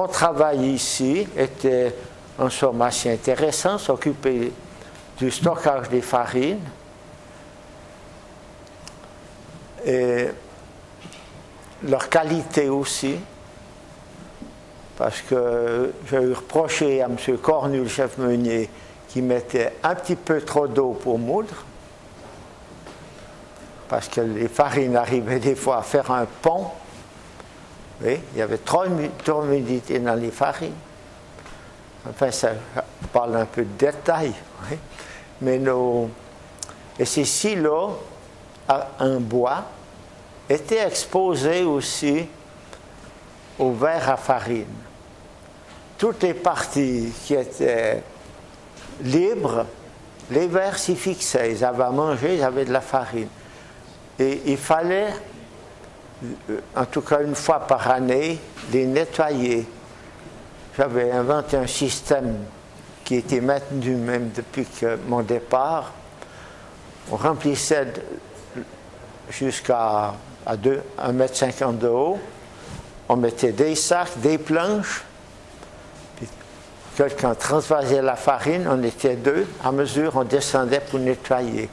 mon travail ici était en somme assez intéressant, s'occuper du stockage des farines et leur qualité aussi, parce que j'ai eu reproché à M. Cornu, le chef meunier, qui mettait un petit peu trop d'eau pour moudre, parce que les farines arrivaient des fois à faire un pont. Oui, il y avait trop d'humidité dans les farines. Enfin, ça parle un peu de détail. Oui. Mais et ces silos en bois étaient exposés aussi aux verres à farine. Toutes les parties qui étaient libres, les verres s'y fixaient. Ils avaient à manger, ils avaient de la farine. Et il fallait, en tout cas une fois par année, les nettoyer. J'avais inventé un système qui était maintenu même depuis mon départ. On remplissait jusqu'à 1,50 m de haut. On mettait des sacs, des planches. Puis quelqu'un transvasait la farine, on était deux. À mesure, on descendait pour nettoyer.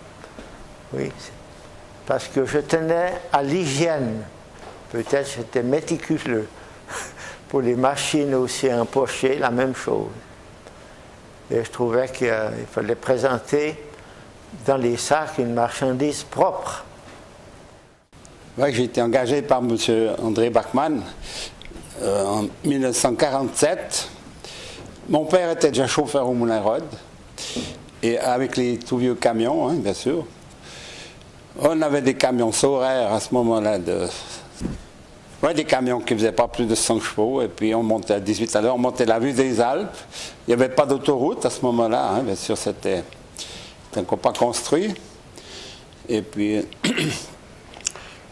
Oui, parce que je tenais à l'hygiène. Peut-être j'étais méticuleux. Pour les machines aussi empochées, la même chose. Et je trouvais qu'il fallait présenter dans les sacs une marchandise propre. Ouais, j'ai été engagé par M. André Bachmann en 1947. Mon père était déjà chauffeur au Moulin Rod, et avec les tout vieux camions, hein, bien sûr. On avait des camions Saurer à ce moment-là, des camions qui ne faisaient pas plus de 100 chevaux, et puis on montait à 18 à l'heure, on montait la vue des Alpes. Il n'y avait pas d'autoroute à ce moment-là, hein, bien sûr, c'était encore pas construit. Et puis,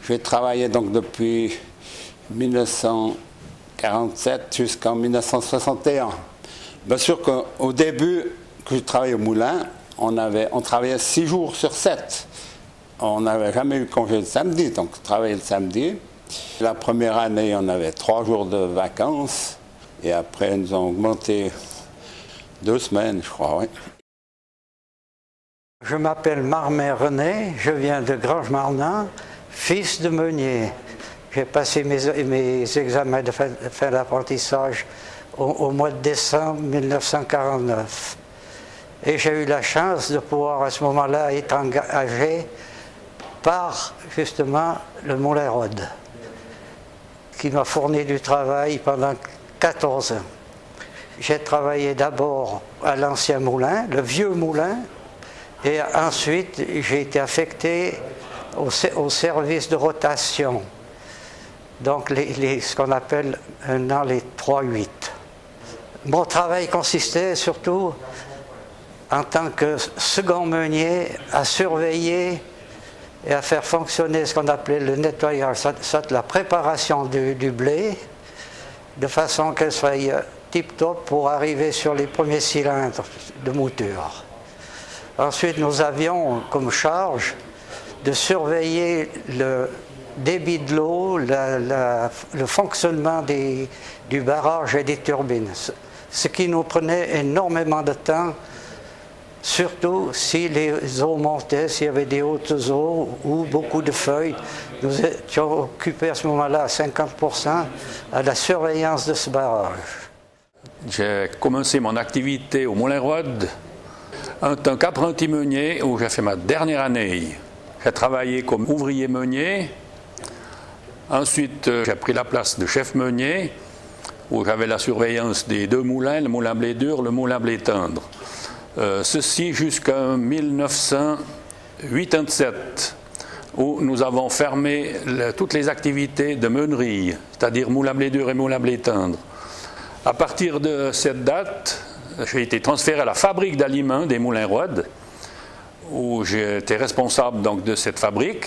j'ai travaillé donc depuis 1947 jusqu'en 1961. Bien sûr qu'au début, que je travaillais au moulin, on travaillait 6 jours sur 7. On n'avait jamais eu congé le samedi, donc on travaillait le samedi. La première année, on avait 3 jours de vacances, et après, ils nous ont augmenté 2 semaines, je crois, oui. Je m'appelle Marmet René, je viens de Grange-Marnin, fils de meunier. J'ai passé mes examens de fin d'apprentissage au mois de décembre 1949. Et j'ai eu la chance de pouvoir à ce moment-là être engagé par justement le Moulin Rod, qui m'a fourni du travail pendant 14 ans. J'ai travaillé d'abord à l'ancien moulin, le vieux moulin, et ensuite j'ai été affecté au service de rotation, donc ce qu'on appelle maintenant les 3-8. Mon travail consistait surtout, en tant que second meunier, à surveiller et à faire fonctionner ce qu'on appelait le nettoyage, soit la préparation du blé, de façon qu'elle soit tip-top pour arriver sur les premiers cylindres de mouture. Ensuite, nous avions comme charge de surveiller le débit de l'eau, le fonctionnement du barrage et des turbines, ce qui nous prenait énormément de temps, surtout si les eaux montaient, s'il y avait des hautes eaux ou beaucoup de feuilles. Nous étions occupés à ce moment-là à 50% à la surveillance de ce barrage. J'ai commencé mon activité au Moulin Rod en tant qu'apprenti meunier, où j'ai fait ma dernière année. J'ai travaillé comme ouvrier meunier. Ensuite, j'ai pris la place de chef meunier, où j'avais la surveillance des 2 moulins, le moulin blé dur, le moulin blé tendre. Ceci jusqu'en 1987, où nous avons fermé toutes les activités de meunerie, c'est-à-dire moulin blé dur et moulin blé tendre. À partir de cette date, j'ai été transféré à la fabrique d'aliments des Moulins Rod, où j'étais responsable donc de cette fabrique.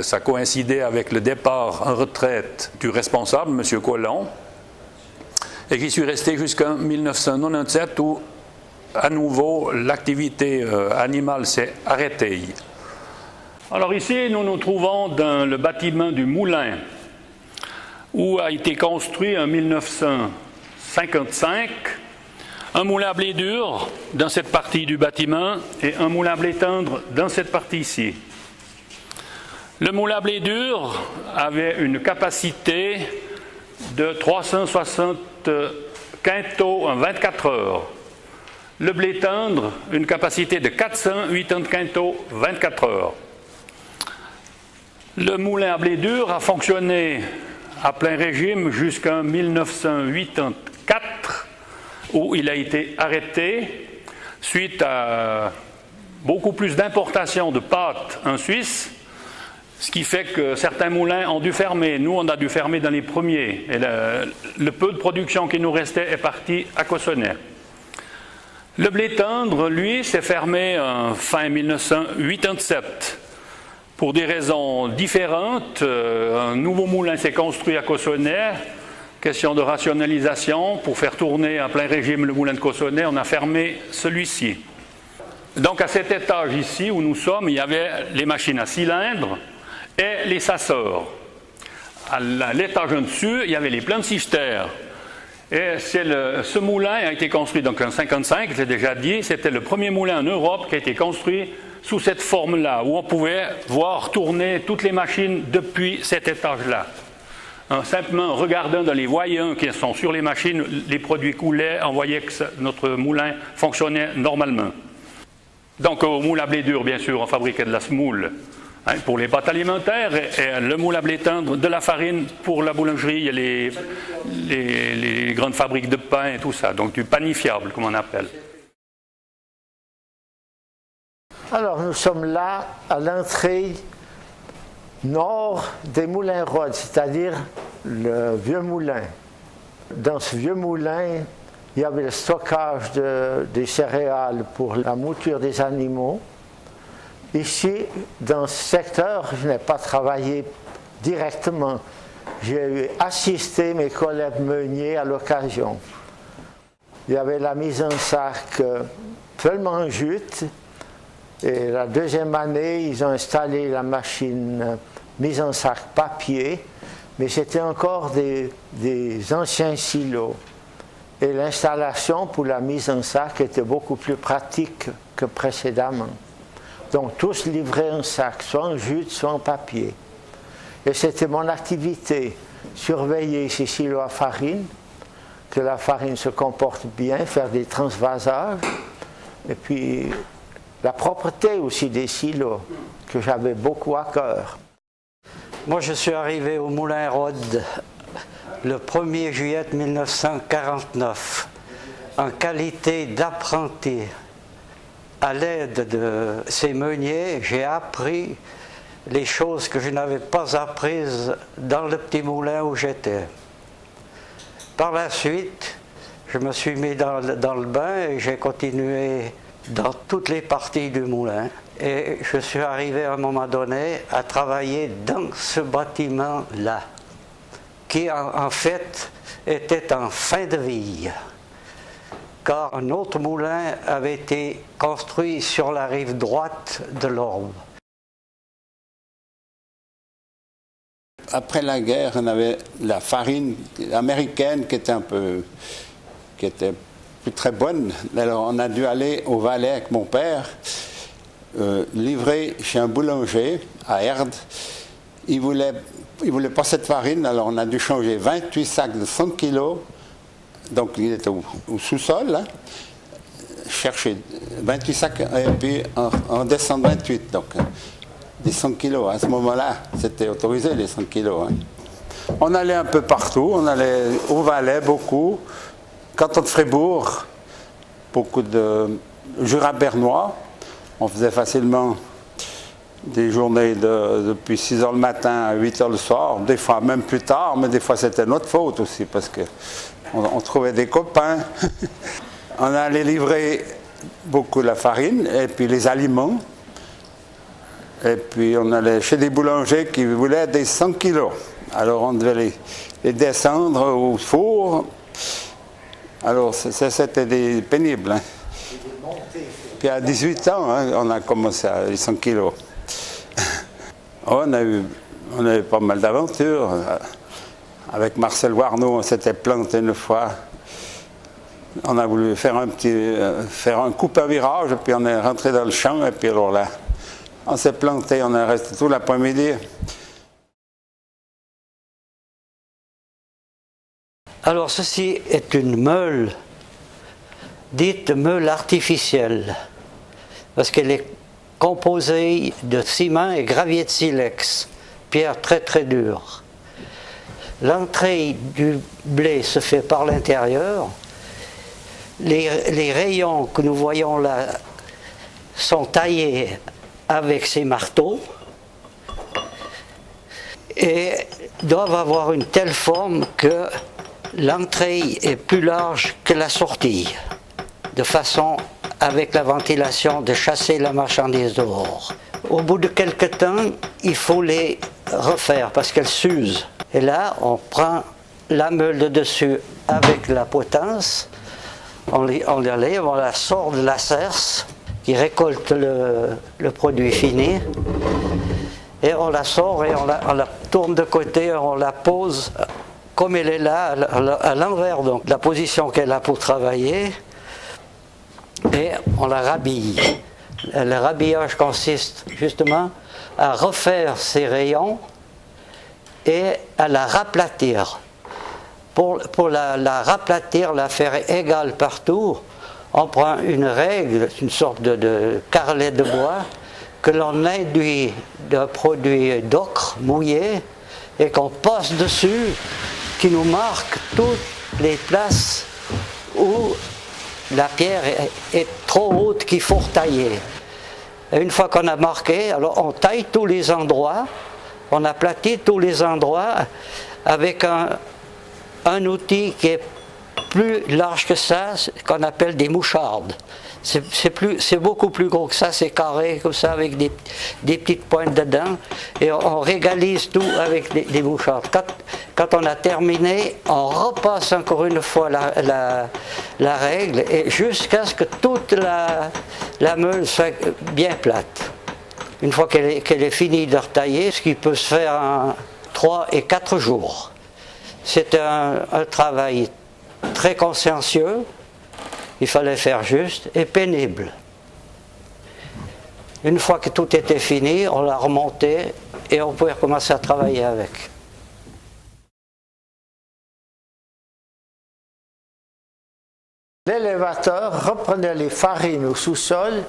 Ça coïncidait avec le départ en retraite du responsable, M. Collomb, et j'y suis resté jusqu'en 1997, où à nouveau l'activité animale s'est arrêtée. Alors ici, nous nous trouvons dans le bâtiment du moulin, où a été construit en 1900 55, un moulin à blé dur dans cette partie du bâtiment et un moulin à blé tendre dans cette partie ici. Le moulin à blé dur avait une capacité de 360 quintaux en 24 heures. Le blé tendre, une capacité de 480 quintaux 24 heures. Le moulin à blé dur a fonctionné à plein régime jusqu'en 1984, où il a été arrêté suite à beaucoup plus d'importation de pâtes en Suisse, ce qui fait que certains moulins ont dû fermer. Nous, on a dû fermer dans les premiers. Et le peu de production qui nous restait est parti à Cossonay. Le blé tendre, lui, s'est fermé en fin 1987. Pour des raisons différentes, un nouveau moulin s'est construit à Cossonay. Question de rationalisation, pour faire tourner à plein régime le moulin de Cossonay, on a fermé celui-ci. Donc à cet étage ici où nous sommes, il y avait les machines à cylindres et les sasseurs. À l'étage en dessus, il y avait les pleins de cisternes. Et ce moulin a été construit donc en 1955, je l'ai déjà dit, c'était le premier moulin en Europe qui a été construit sous cette forme-là, où on pouvait voir tourner toutes les machines depuis cet étage-là. Simplement en regardant dans les voyants qui sont sur les machines, les produits coulaient, on voyait que notre moulin fonctionnait normalement. Donc au moule à blé dur, bien sûr, on fabriquait de la semoule pour les pâtes alimentaires et le moule à blé tendre, de la farine pour la boulangerie et les grandes fabriques de pain et tout ça, donc du panifiable, comme on appelle. Alors nous sommes là à l'entrée nord des moulins Rhodes, c'est-à-dire le vieux moulin. Dans ce vieux moulin, il y avait le stockage des céréales pour la mouture des animaux. Ici, dans ce secteur, je n'ai pas travaillé directement. J'ai assisté mes collègues meuniers à l'occasion. Il y avait la mise en sac seulement en jute. Et la deuxième année, ils ont installé la machine mise en sac papier, mais c'était encore des anciens silos. Et l'installation pour la mise en sac était beaucoup plus pratique que précédemment. Donc tous livraient en sac, soit en jute, soit en papier. Et c'était mon activité, surveiller ces silos à farine, que la farine se comporte bien, faire des transvasages, et puis la propreté aussi des silos, que j'avais beaucoup à cœur. Moi, je suis arrivé au Moulin Rhodes le 1er juillet 1949, en qualité d'apprenti. À l'aide de ces meuniers, j'ai appris les choses que je n'avais pas apprises dans le petit moulin où j'étais. Par la suite, je me suis mis dans le bain et j'ai continué dans toutes les parties du moulin. Et je suis arrivé à un moment donné à travailler dans ce bâtiment-là, qui en fait était en fin de vie, car un autre moulin avait été construit sur la rive droite de l'Orbe. Après la guerre, on avait la farine américaine qui était plus très bonne. Alors on a dû aller au Valais avec mon père, livrer chez un boulanger à Erde. Il voulait pas cette farine, alors on a dû changer 28 sacs de 100 kilos. Donc il était au sous-sol, hein, chercher 28 sacs et puis en descendre 28. Donc des 100 kilos. À ce moment-là, c'était autorisé les 100 kilos. Hein. On allait un peu partout, on allait au Valais beaucoup, canton de Fribourg, beaucoup de Jura bernois. On faisait facilement des journées depuis 6 h le matin à 8 h le soir, des fois même plus tard, mais des fois c'était notre faute aussi parce qu'on trouvait des copains. On allait livrer beaucoup la farine et puis les aliments. Et puis on allait chez des boulangers qui voulaient des 100 kilos. Alors on devait les descendre au four. Alors c'était pénible. Hein. Puis à 18 ans, hein, on a commencé à les 100 kilos. On avait pas mal d'aventures. Avec Marcel Warneau, on s'était planté une fois On a voulu faire un coupe à virage, et puis on est rentré dans le champ, et puis alors là, on s'est planté, on est resté tout l'après-midi. Alors ceci est une meule, dite meule artificielle, parce qu'elle est composée de ciment et gravier de silex, pierre très très dure. L'entrée du blé se fait par l'intérieur. Les rayons que nous voyons là sont taillés avec ces marteaux et doivent avoir une telle forme que l'entrée est plus large que la sortie, de façon, avec la ventilation, de chasser la marchandise dehors. Au bout de quelque temps, il faut les refaire parce qu'elles s'usent. Et là, on prend la meule de dessus avec la potence, on la lève, on la sort de la serce qui récolte le produit fini, et on la sort et on la tourne de côté, on la pose comme elle est là, à l'envers, donc la position qu'elle a pour travailler, et on la rhabille. Le rhabillage consiste justement à refaire ces rayons et à la raplatir. Pour la raplatir, la faire égale partout, on prend une règle, une sorte de carrelet de bois, que l'on induit d'un produit d'ocre mouillé et qu'on passe dessus, qui nous marque toutes les places où la pierre est trop haute qu'il faut retailler. Et une fois qu'on a marqué, alors on taille tous les endroits, on aplatit tous les endroits avec un outil qui est plus large que ça, qu'on appelle des mouchardes. C'est beaucoup plus gros que ça, c'est carré comme ça avec des petites pointes dedans, et on régalise tout avec des mouchardes. Quand on a terminé, on repasse encore une fois la règle, et jusqu'à ce que toute la meule soit bien plate. Une fois qu'elle est finie de retailler, ce qui peut se faire en 3 et 4 jours. C'est un travail très consciencieux, il fallait faire juste et pénible. Une fois que tout était fini, on l'a remonté et on pouvait recommencer à travailler avec. L'élévateur reprenait les farines au sous-sol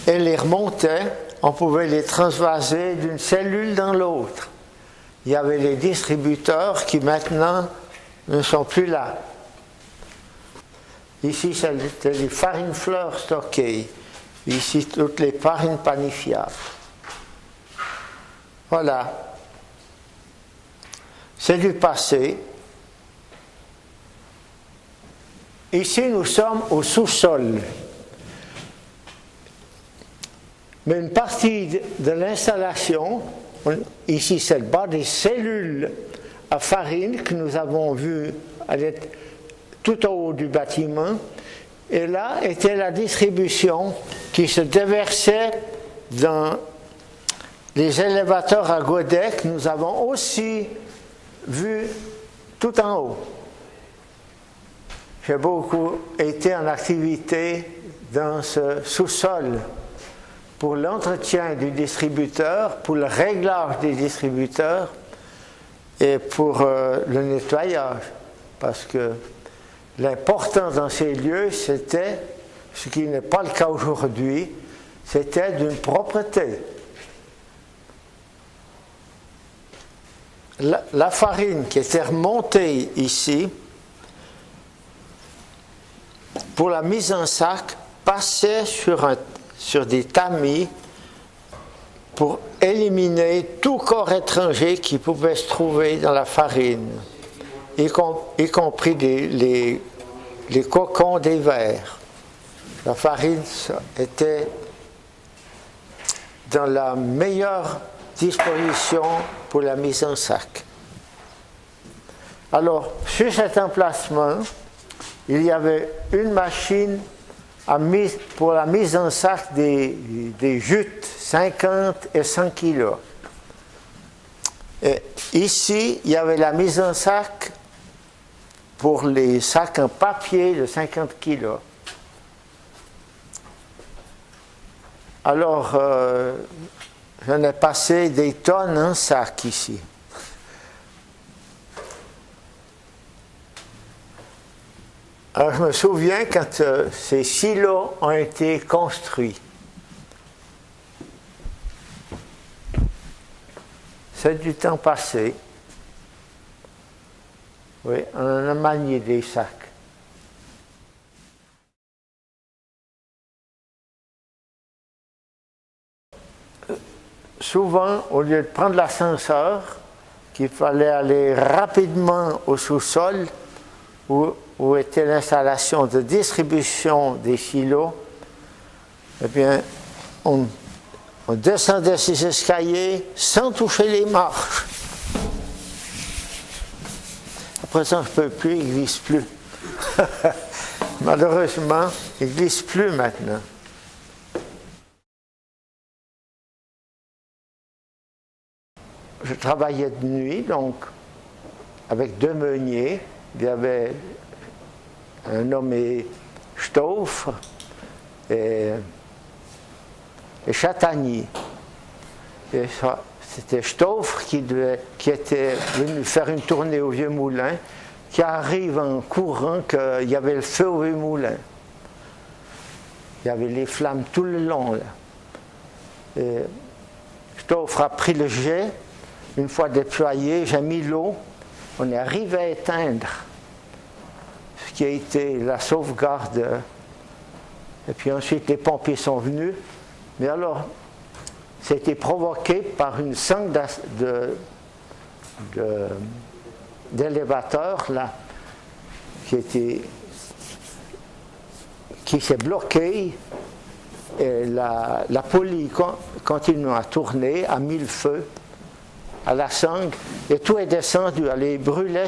et les remontait. On pouvait les transvaser d'une cellule dans l'autre. Il y avait les distributeurs qui maintenant ne sont plus là. Ici, c'était les farines fleurs stockées. Ici, toutes les farines panifiables. Voilà. C'est du passé. Ici, nous sommes au sous-sol. Mais une partie de l'installation, ici c'est le bas des cellules à farine que nous avons vues tout en haut du bâtiment, et là était la distribution qui se déversait dans les élévateurs à godets que nous avons aussi vus tout en haut. J'ai beaucoup été en activité dans ce sous-sol pour l'entretien du distributeur, pour le réglage des distributeurs et pour le nettoyage. Parce que l'important dans ces lieux, c'était, ce qui n'est pas le cas aujourd'hui, c'était d'une propreté. La farine qui était remontée ici, pour la mise en sac, passait sur des tamis pour éliminer tout corps étranger qui pouvait se trouver dans la farine, y compris les cocons des vers. La farine était dans la meilleure disposition pour la mise en sac. Alors, sur cet emplacement, il y avait une machine pour la mise en sac des jutes, 50 et 100 kilos. Et ici, il y avait la mise en sac pour les sacs en papier de 50 kilos. Alors, j'en ai passé des tonnes en sac ici. Alors, je me souviens quand ces silos ont été construits. C'est du temps passé. Oui, on en a manié des sacs. Souvent, au lieu de prendre l'ascenseur, qu'il fallait aller rapidement au sous-sol, où était l'installation de distribution des silos, eh bien, on descendait ces escaliers sans toucher les marches. À présent, je ne peux plus, il ne glisse plus. Malheureusement, il ne glisse plus maintenant. Je travaillais de nuit, donc, avec 2 meuniers. Il y avait un nommé Stauffer et Chatagny. Et c'était Stauffer qui était venu faire une tournée au Vieux Moulin, qui arrive en courant qu'il y avait le feu au Vieux Moulin. Il y avait les flammes tout le long, là. Et Stauffer a pris le jet. Une fois déployé, j'ai mis l'eau. On est arrivé à éteindre ce qui a été la sauvegarde. Et puis ensuite, les pompiers sont venus. Mais alors, ça a été provoqué par une sangle d'élévateur là, qui s'est bloquée. Et la poulie continue à tourner, a mis le feu à la sangle, et tout est descendu. Elle brûlait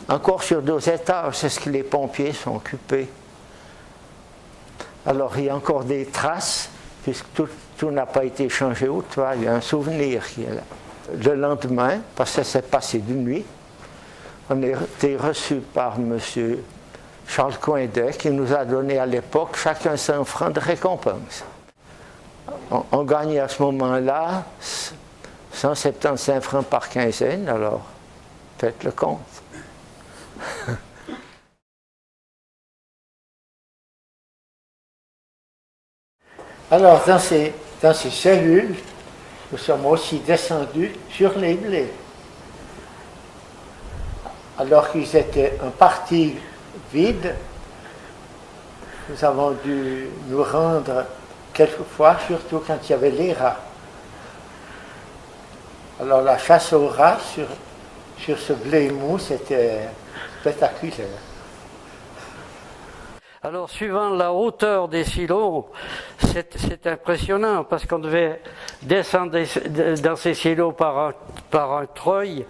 encore sur 2 étages. C'est ce que les pompiers sont occupés. Alors il y a encore des traces, puisque tout n'a pas été changé au toit. Il y a un souvenir qui est là. Le lendemain, parce que ça s'est passé de nuit, on a été reçu par M. Charles Coindet, qui nous a donné à l'époque chacun 100 francs de récompense. On gagnait à ce moment-là 175 francs par quinzaine, alors faites le compte. Alors, dans ces cellules, nous sommes aussi descendus sur les blés. Alors qu'ils étaient en partie vides, nous avons dû nous rendre quelquefois, surtout quand il y avait les rats. Alors la chasse aux rats sur ce blé mou, c'était spectaculaire. Alors suivant la hauteur des silos, c'est impressionnant parce qu'on devait descendre dans ces silos par un treuil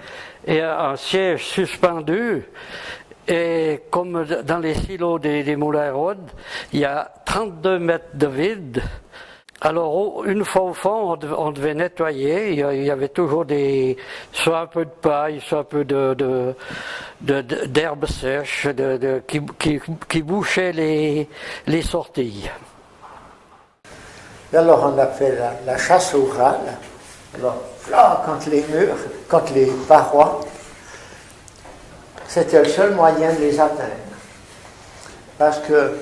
et un siège suspendu. Et comme dans les silos des moulins à Rhodes, il y a 32 mètres de vide. Alors, une fois au fond, on devait nettoyer. Il y avait toujours soit un peu de paille, soit un peu d'herbe sèche qui bouchait les sorties. Et alors, on a fait la chasse aux rats. Alors, là, contre les murs, contre les parois, c'était le seul moyen de les atteindre. Parce que,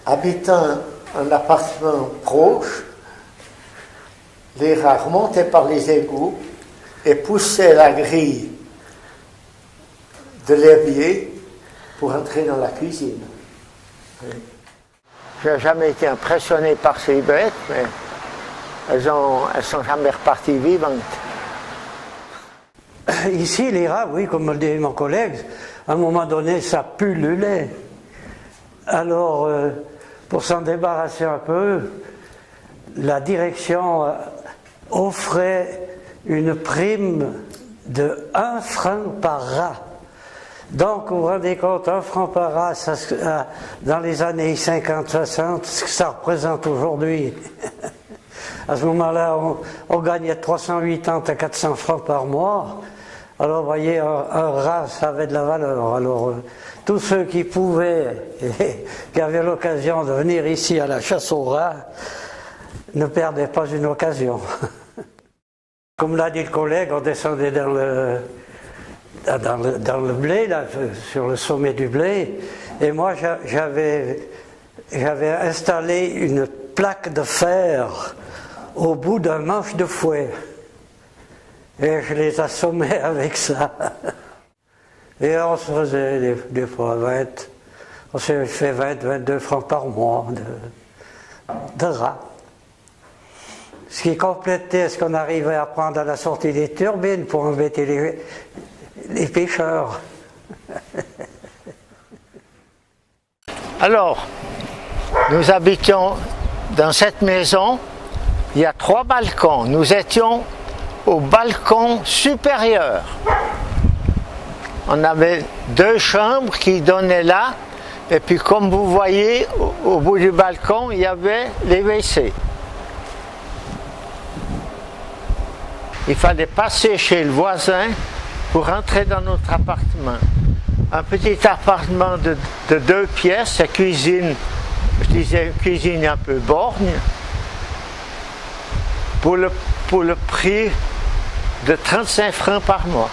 habitant un appartement proche, les rats remontaient par les égouts et poussaient la grille de l'évier pour entrer dans la cuisine. Je n'ai jamais été impressionné par ces bêtes, mais elles sont jamais reparties vivantes. Ici, les rats, oui, comme le dit mon collègue, à un moment donné, ça pullulait. Alors, pour s'en débarrasser un peu, la direction offrait une prime de 1 franc par rat. Donc, vous vous rendez compte, 1 franc par rat, dans les années 50-60, ce que ça représente aujourd'hui. À ce moment-là, on gagnait 380 à 400 francs par mois. Alors vous voyez, un rat, ça avait de la valeur. Alors tous ceux qui pouvaient, et qui avaient l'occasion de venir ici à la chasse aux rats, ne perdaient pas une occasion. Comme l'a dit le collègue, on descendait dans le blé, là, sur le sommet du blé, et moi j'avais installé une plaque de fer au bout d'un manche de fouet. Et je les assommais avec ça. Et on se faisait des fois 20, on s'est fait 22 francs par mois de rats. Ce qui complétait ce qu'on arrivait à prendre à la sortie des turbines pour embêter les pêcheurs. Alors, nous habitions dans cette maison, il y a 3 balcons. Nous étions au balcon supérieur. On avait 2 chambres qui donnaient là, et puis comme vous voyez, au bout du balcon, il y avait les WC. Il fallait passer chez le voisin pour entrer dans notre appartement. Un petit appartement de 2 pièces, cuisine, je disais une cuisine un peu borgne, pour le prix de 35 francs par mois.